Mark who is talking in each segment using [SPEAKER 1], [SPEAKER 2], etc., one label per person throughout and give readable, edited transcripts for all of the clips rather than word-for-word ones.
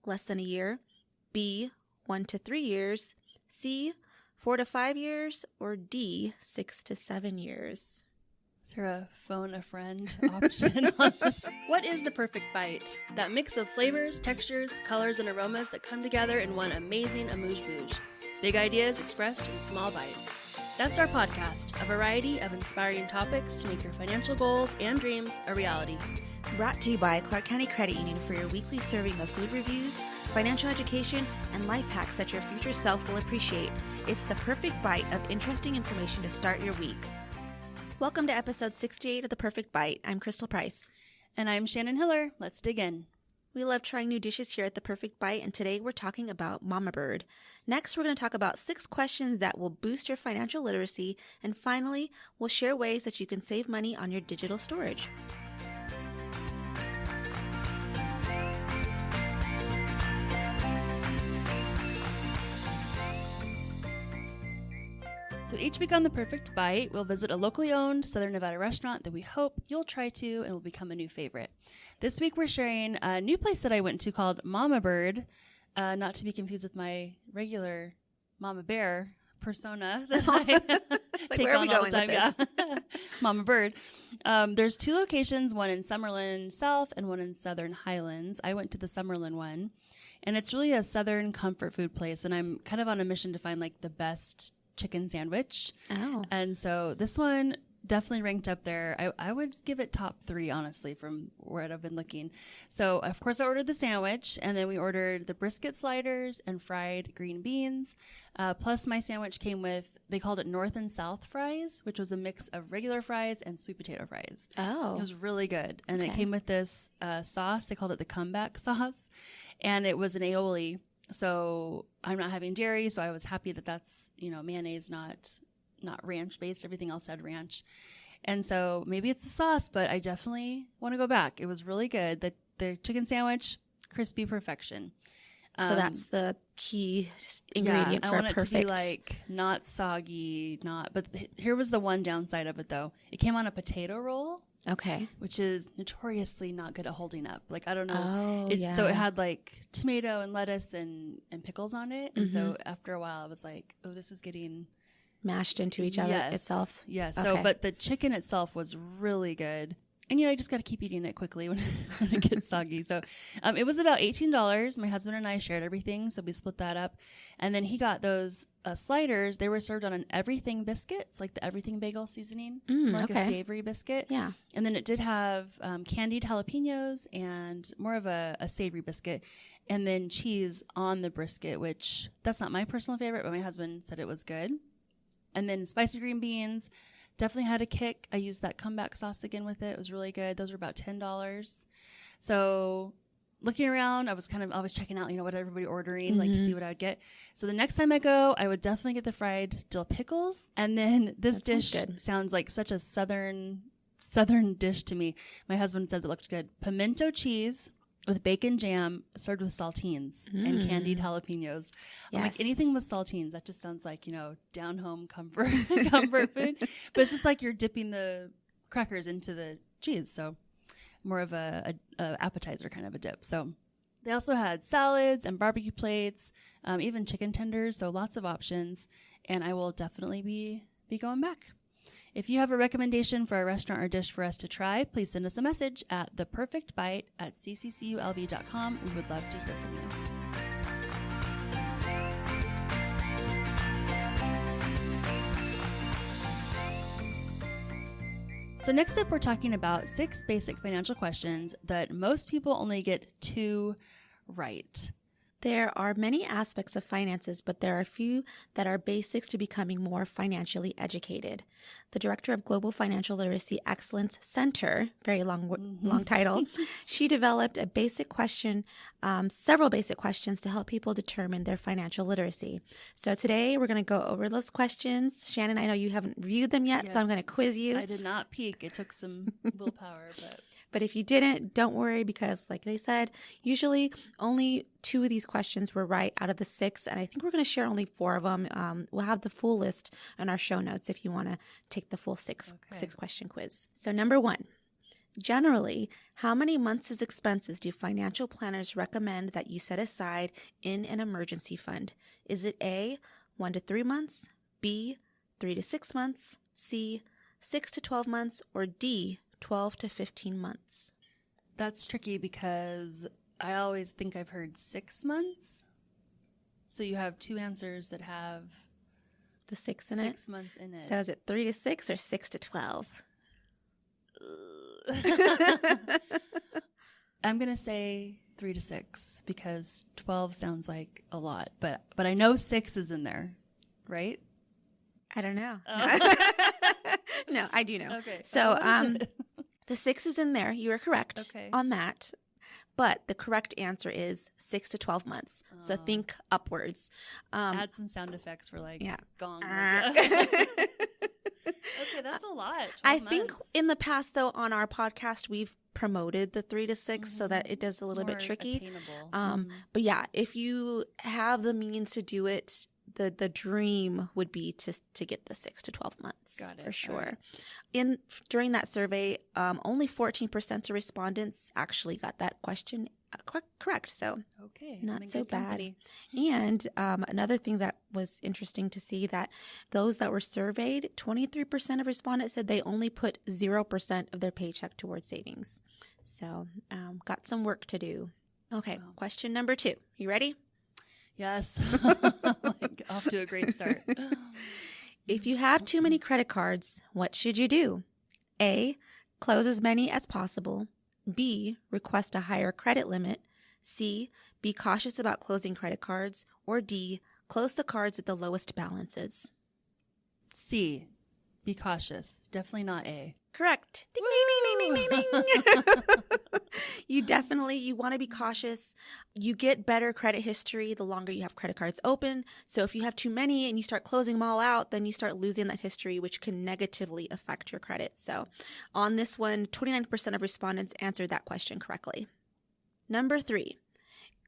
[SPEAKER 1] less than a year, B, 1 to 3 years, C, 4 to 5 years, or D, 6 to 7 years.
[SPEAKER 2] Is there a phone a friend option on this? What is the perfect bite? That mix of flavors, textures, colors, and aromas that come together in one amazing amuse-bouche. Big ideas expressed in small bites. That's our podcast, a variety of inspiring topics to make your financial goals and dreams a reality.
[SPEAKER 1] Brought to you by Clark County Credit Union for your weekly serving of food reviews, financial education, and life hacks that your future self will appreciate. It's the perfect bite of interesting information to start your week. Welcome to episode 68 of The Perfect Bite. I'm Crystal Price.
[SPEAKER 2] And I'm Shannon Hiller. Let's dig in.
[SPEAKER 1] We love trying new dishes here at The Perfect Bite, and today we're talking about Mama Bird. Next, we're going to talk about 6 questions that will boost your financial literacy, and finally, we'll share ways that you can save money on your digital storage.
[SPEAKER 2] So each week on The Perfect Bite, we'll visit a locally owned Southern Nevada restaurant that we hope you'll try to and will become a new favorite. This week we're sharing a new place that I went to called Mama Bird, not to be confused with my regular Mama Bear persona that I take on all the time. Yeah. Mama Bird. There's 2 locations, one in Summerlin South and one in Southern Highlands. I went to the Summerlin one, and it's really a Southern comfort food place, and I'm kind of on a mission to find like the best chicken sandwich.
[SPEAKER 1] Oh.
[SPEAKER 2] And so this one definitely ranked up there. I would give it top 3, honestly, from where I've been looking. So, of course, I ordered the sandwich, and then we ordered the brisket sliders and fried green beans. Plus, my sandwich came with, they called it North and South fries, which was a mix of regular fries and sweet potato fries.
[SPEAKER 1] Oh.
[SPEAKER 2] It was really good. And it came with this sauce. They called it the comeback sauce. And it was an aioli. So I'm not having dairy, so I was happy that that's, mayonnaise, not ranch based. Everything else had ranch. And so maybe it's a sauce, but I definitely want to go back. It was really good. The chicken sandwich, crispy perfection.
[SPEAKER 1] So that's the key ingredient for a perfect. I want it to be like
[SPEAKER 2] not soggy, but here was the one downside of it though. It came on a potato roll.
[SPEAKER 1] Okay.
[SPEAKER 2] Which is notoriously not good at holding up. Like, I don't know.
[SPEAKER 1] Oh, yeah.
[SPEAKER 2] So it had like tomato and lettuce and pickles on it. And so after a while I was like, oh, this is getting
[SPEAKER 1] mashed into each other itself.
[SPEAKER 2] Yes.
[SPEAKER 1] Okay.
[SPEAKER 2] So, but the chicken itself was really good. And, you just got to keep eating it quickly when it gets soggy. So it was about $18. My husband and I shared everything, so we split that up. And then he got those sliders. They were served on an everything biscuit. It's like the everything bagel seasoning, like a savory biscuit.
[SPEAKER 1] Yeah.
[SPEAKER 2] And then it did have candied jalapenos and more of a savory biscuit. And then cheese on the brisket, which that's not my personal favorite, but my husband said it was good. And then spicy green beans. Definitely had a kick. I used that comeback sauce again with it. It was really good. Those were about $10. So looking around, I was kind of always checking out, what everybody ordering, like to see what I would get. So the next time I go, I would definitely get the fried dill pickles. And then this dish sounds like such a southern dish to me. My husband said it looked good. Pimento cheese with bacon jam served with saltines and candied jalapenos. Yes. I'm like, anything with saltines, that just sounds like, down home comfort food. But it's just like you're dipping the crackers into the cheese. So more of a appetizer kind of a dip. So they also had salads and barbecue plates, even chicken tenders. So lots of options. And I will definitely be going back. If you have a recommendation for a restaurant or dish for us to try, please send us a message at theperfectbite@ccculv.com. We would love to hear from you. So next up, we're talking about 6 basic financial questions that most people only get 2 right.
[SPEAKER 1] There are many aspects of finances, but there are a few that are basics to becoming more financially educated. The director of Global Financial Literacy Excellence Center, very long title, she developed a basic question, several basic questions to help people determine their financial literacy. So today we're going to go over those questions. Shannon, I know you haven't reviewed them yet, so I'm going to quiz you.
[SPEAKER 2] I did not peek. It took some willpower,
[SPEAKER 1] But if you didn't, don't worry, because like they said, usually only 2 of these questions were right out of the 6, and I think we're going to share only 4 of them. We'll have the full list in our show notes if you want to take the full 6 question quiz. So number 1, Generally, how many months' expenses do financial planners recommend that you set aside in an emergency fund? Is it A, 1 to 3 months, B, 3 to 6 months, C, 6 to 12 months, or D, 12 to 15 months?
[SPEAKER 2] That's tricky because I always think I've heard 6 months. So you have two answers that have
[SPEAKER 1] the 6 in it?
[SPEAKER 2] 6 months in it.
[SPEAKER 1] So is it 3 to 6 or 6 to 12?
[SPEAKER 2] I'm going to say 3 to 6 because 12 sounds like a lot. But I know 6 is in there, right?
[SPEAKER 1] I don't know.
[SPEAKER 2] Oh.
[SPEAKER 1] No, I do know.
[SPEAKER 2] Okay.
[SPEAKER 1] So the 6 is in there. You are correct on that. But the correct answer is 6 to 12 months. So think upwards.
[SPEAKER 2] Add some sound effects for gong. Okay, that's a lot.
[SPEAKER 1] I think in the past, though, on our podcast, we've promoted the 3 to 6 so that it does a little bit tricky. But yeah, if you have the means to do it, the dream would be to get the 6 to 12 months.
[SPEAKER 2] Got it.
[SPEAKER 1] For sure. During that survey, only 14% of respondents actually got that question correct. So not so bad.
[SPEAKER 2] Company.
[SPEAKER 1] And another thing that was interesting to see that those that were surveyed, 23% of respondents said they only put 0% of their paycheck towards savings. So got some work to do. Okay, Question number 2. You ready?
[SPEAKER 2] Yes. Off to a great start.
[SPEAKER 1] If you have too many credit cards, what should you do? A, close as many as possible. B, request a higher credit limit. C, be cautious about closing credit cards. Or D, close the cards with the lowest balances.
[SPEAKER 2] C, be cautious. Definitely not A.
[SPEAKER 1] Correct. Ding, ding, ding, ding, ding, ding. You want to be cautious. You get better credit history the longer you have credit cards open. So if you have too many and you start closing them all out, then you start losing that history, which can negatively affect your credit. So on this one, 29% of respondents answered that question correctly. Number 3,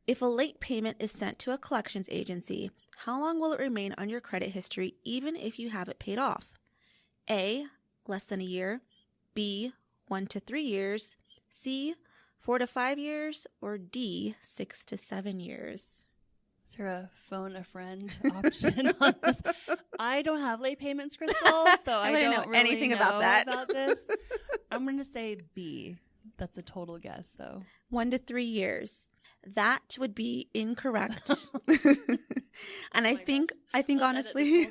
[SPEAKER 1] if a late payment is sent to a collections agency, how long will it remain on your credit history even if you have it paid off? A, less than a year. B, 1 to 3 years. C, 4 to 5 years. Or D, 6 to 7 years.
[SPEAKER 2] Is there a phone a friend option on this? I don't have late payments, Crystal, so I don't know really anything about this. I'm going to say B. That's a total guess, though.
[SPEAKER 1] 1 to 3 years. That would be incorrect. And I think honestly,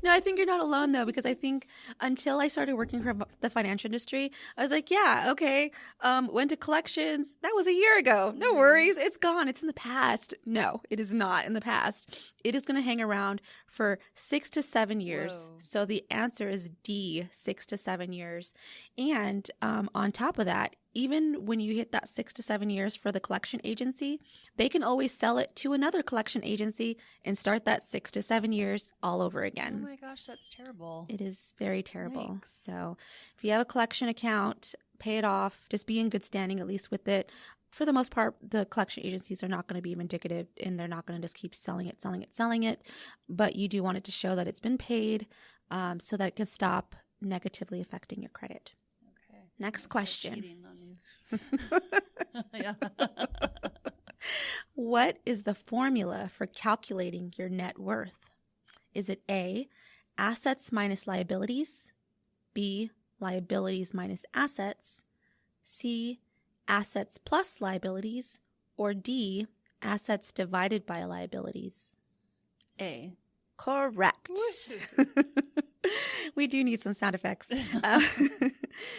[SPEAKER 1] no, I think you're not alone though, because I think until I started working for the financial industry, I was like, yeah, okay, went to collections. That was a year ago. No worries. It's gone. It's in the past. No, it is not in the past. It is going to hang around for 6 to 7 years. Whoa. So the answer is D, 6 to 7 years. And on top of that, even when you hit that 6 to 7 years for the collection agency, they can always sell it to another collection agency and start that 6 to 7 years all over again.
[SPEAKER 2] Oh my gosh, that's terrible.
[SPEAKER 1] It is very terrible.
[SPEAKER 2] Yikes.
[SPEAKER 1] So if you have a collection account, pay it off. Just be in good standing at least with it. For the most part, the collection agencies are not going to be indicative and they're not going to just keep selling it. But you do want it to show that it's been paid so that it can stop negatively affecting your credit.
[SPEAKER 2] Okay.
[SPEAKER 1] Next question.
[SPEAKER 2] Yeah.
[SPEAKER 1] What is the formula for calculating your net worth? Is it A, assets minus liabilities, B, liabilities minus assets, C, assets plus liabilities, or D, assets divided by liabilities?
[SPEAKER 2] A.
[SPEAKER 1] Correct. We do need some sound effects.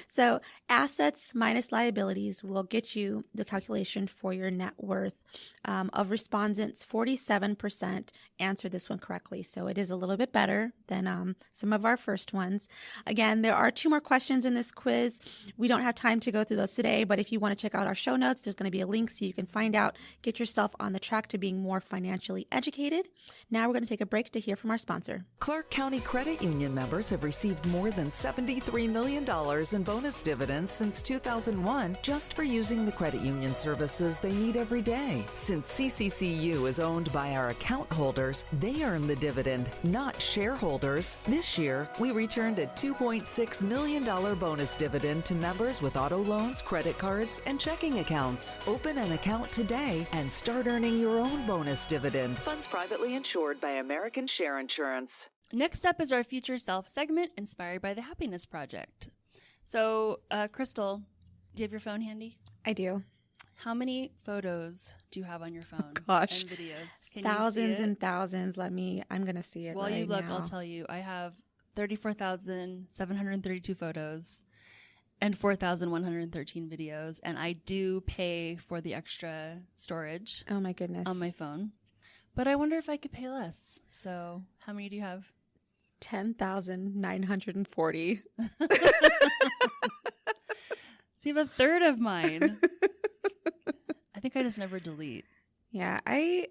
[SPEAKER 1] So assets minus liabilities will get you the calculation for your net worth. Of respondents, 47% answered this one correctly. So it is a little bit better than some of our first ones. Again, there are 2 more questions in this quiz. We don't have time to go through those today, but if you want to check out our show notes, there's going to be a link so you can find out, get yourself on the track to being more financially educated. Now we're going to take a break to hear from our sponsor.
[SPEAKER 3] Clark County Credit Union members have received more than $73 million in bonus dividends since 2001 just for using the credit union services they need every day. Since CCCU is owned by our account holders, they earn the dividend, not shareholders. This year, we returned a $2.6 million bonus dividend to members with auto loans, credit cards, and checking accounts. Open an account today and start earning your own bonus dividend. Funds privately insured by American Share Insurance.
[SPEAKER 2] Next up is our Future Self segment, inspired by the Happiness Project. So, Crystal, do you have your phone handy?
[SPEAKER 1] I do.
[SPEAKER 2] How many photos do you have on your phone?
[SPEAKER 1] Gosh.
[SPEAKER 2] And videos? Can
[SPEAKER 1] thousands
[SPEAKER 2] you see it?
[SPEAKER 1] and thousands. I'm going to see it
[SPEAKER 2] While
[SPEAKER 1] right
[SPEAKER 2] you look,
[SPEAKER 1] now.
[SPEAKER 2] I'll tell you, I have 34,732 photos and 4,113 videos, and I do pay for the extra storage
[SPEAKER 1] Oh my goodness.
[SPEAKER 2] on my phone. But I wonder if I could pay less. So how many do you have?
[SPEAKER 1] 10,940.
[SPEAKER 2] So you have a third of mine. I think I just never delete.
[SPEAKER 1] Yeah, I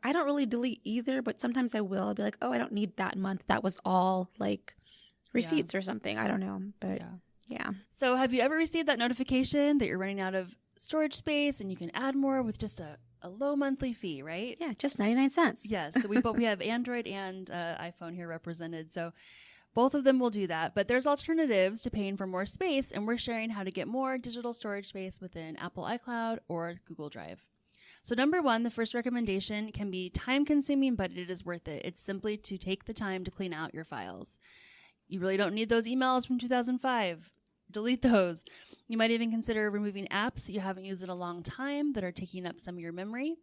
[SPEAKER 1] don't really delete either, but sometimes I will. I'll be like, oh, I don't need that month. That was all like receipts or something. I don't know, but yeah.
[SPEAKER 2] So have you ever received that notification that you're running out of storage space and you can add more with just a low monthly fee, right?
[SPEAKER 1] Yeah, just 99 cents.
[SPEAKER 2] Yes. So we have Android and iPhone here represented. So both of them will do that. But there's alternatives to paying for more space, and we're sharing how to get more digital storage space within Apple iCloud or Google Drive. So number one, the first recommendation can be time consuming, but it is worth it. It's simply to take the time to clean out your files. You really don't need those emails from 2005. Delete those. You might even consider removing apps that you haven't used in a long time that are taking up some of your memory.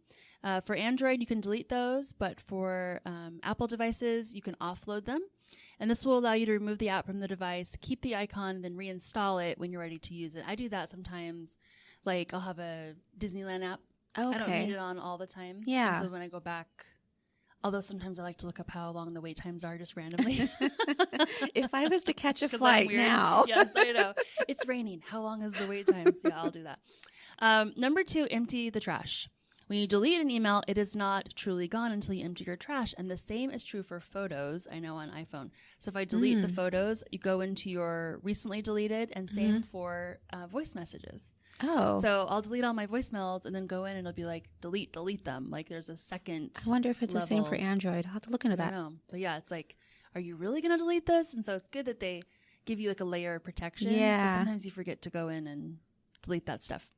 [SPEAKER 2] For Android, you can delete those, but for Apple devices, you can offload them. And this will allow you to remove the app from the device, keep the icon, and then reinstall it when you're ready to use it. I do that sometimes. Like, I'll have a Disneyland app.
[SPEAKER 1] Okay.
[SPEAKER 2] I don't need it on all the time.
[SPEAKER 1] Yeah.
[SPEAKER 2] And so when I go back, although sometimes I like to look up how long the wait times are just randomly.
[SPEAKER 1] If I was to catch a
[SPEAKER 2] 'Cause I'm
[SPEAKER 1] flight
[SPEAKER 2] weird.
[SPEAKER 1] now.
[SPEAKER 2] Yes, I know. It's raining. How long is the wait time? So yeah, I'll do that. Number two, empty the trash. When you delete an email, it is not truly gone until you empty your trash. And the same is true for photos, I know, on iPhone. So if I delete the photos, you go into your recently deleted, and same for voice messages.
[SPEAKER 1] Oh.
[SPEAKER 2] So I'll delete all my voicemails and then go in and it'll be like, delete them. Like there's a second
[SPEAKER 1] I wonder if it's the same for
[SPEAKER 2] level.
[SPEAKER 1] Android. I'll have to look into
[SPEAKER 2] I
[SPEAKER 1] that.
[SPEAKER 2] don't know. So yeah, it's like, are you really going to delete this? And so it's good that they give you like a layer of protection.
[SPEAKER 1] Yeah.
[SPEAKER 2] But sometimes you forget to go in and delete that stuff.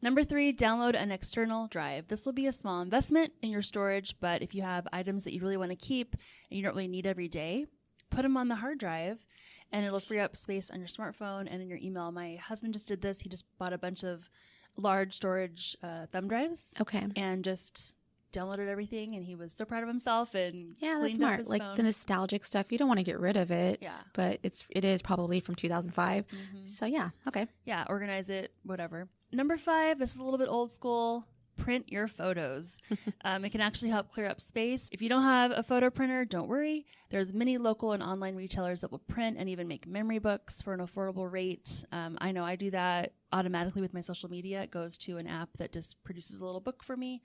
[SPEAKER 2] Number three, download an external drive. This will be a small investment in your storage, but if you have items that you really want to keep and you don't really need every day, put them on the hard drive and it'll free up space on your smartphone and in your email. My husband just did this. He just bought a bunch of large storage thumb drives.
[SPEAKER 1] Okay.
[SPEAKER 2] And just downloaded everything, and he was so proud of himself. And
[SPEAKER 1] Yeah, that's
[SPEAKER 2] cleaned up
[SPEAKER 1] smart.
[SPEAKER 2] his
[SPEAKER 1] Like
[SPEAKER 2] phone.
[SPEAKER 1] the nostalgic stuff, you don't want to get rid of it.
[SPEAKER 2] Yeah.
[SPEAKER 1] But it is probably from 2005. So yeah, okay.
[SPEAKER 2] Yeah, organize it, whatever. Number five, this is a little bit old school. Print your photos. It can actually help clear up space. If you don't have a photo printer, don't worry. There's many local and online retailers that will print and even make memory books for an affordable rate. I know I do that automatically with my social media. It goes to an app that just produces a little book for me.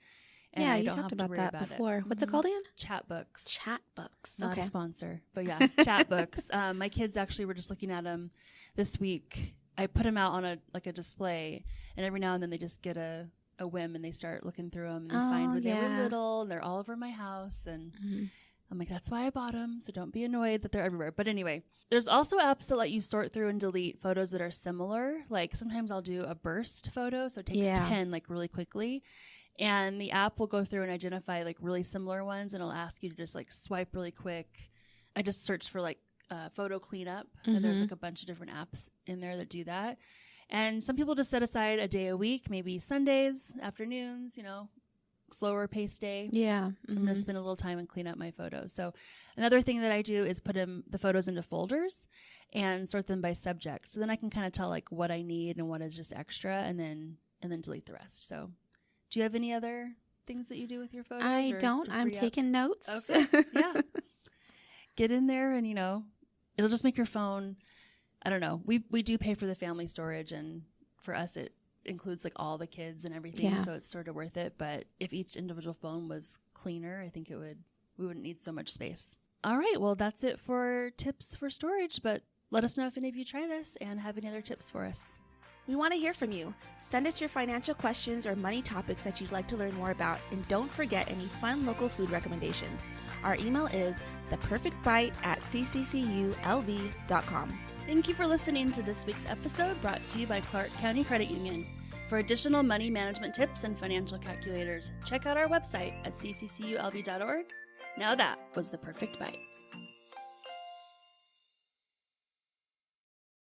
[SPEAKER 2] And
[SPEAKER 1] Yeah,
[SPEAKER 2] I
[SPEAKER 1] you
[SPEAKER 2] don't
[SPEAKER 1] talked
[SPEAKER 2] have to
[SPEAKER 1] about
[SPEAKER 2] worry
[SPEAKER 1] that
[SPEAKER 2] about
[SPEAKER 1] before.
[SPEAKER 2] it.
[SPEAKER 1] What's it called again?
[SPEAKER 2] Chat books.
[SPEAKER 1] Chat books.
[SPEAKER 2] Not
[SPEAKER 1] Okay.
[SPEAKER 2] a sponsor, but yeah, chat books. My kids actually were just looking at them this week. I put them out on a display, and every now and then they just get a whim and they start looking through them and they find when they were little and they're all over my house. And I'm like, that's why I bought them. So don't be annoyed that they're everywhere. But anyway, there's also apps that let you sort through and delete photos that are similar. Like sometimes I'll do a burst photo. So it takes 10 like really quickly. And the app will go through and identify like really similar ones. And it'll ask you to just like swipe really quick. I just searched for like photo cleanup. And there's like a bunch of different apps in there that do that. And some people just set aside a day a week, maybe Sundays, afternoons, slower pace day.
[SPEAKER 1] Yeah.
[SPEAKER 2] I'm going to spend a little time and clean up my photos. So another thing that I do is put the photos into folders and sort them by subject. So then I can kind of tell like what I need and what is just extra and then delete the rest. So do you have any other things that you do with your photos?
[SPEAKER 1] I don't. I'm taking notes.
[SPEAKER 2] Okay. Yeah. Get in there and, it'll just make your phone, I don't know. We do pay for the family storage, and for us it includes like all the kids and everything, so it's sort of worth it. But if each individual phone was cleaner, I think we wouldn't need so much space. All right. Well, that's it for tips for storage, but let us know if any of you try this and have any other tips for us.
[SPEAKER 1] We want to hear from you. Send us your financial questions or money topics that you'd like to learn more about, and don't forget any fun local food recommendations. Our email is theperfectbite@ccculv.com.
[SPEAKER 2] Thank you for listening to this week's episode brought to you by Clark County Credit Union. For additional money management tips and financial calculators, check out our website at ccculv.org. Now that was The Perfect Bite.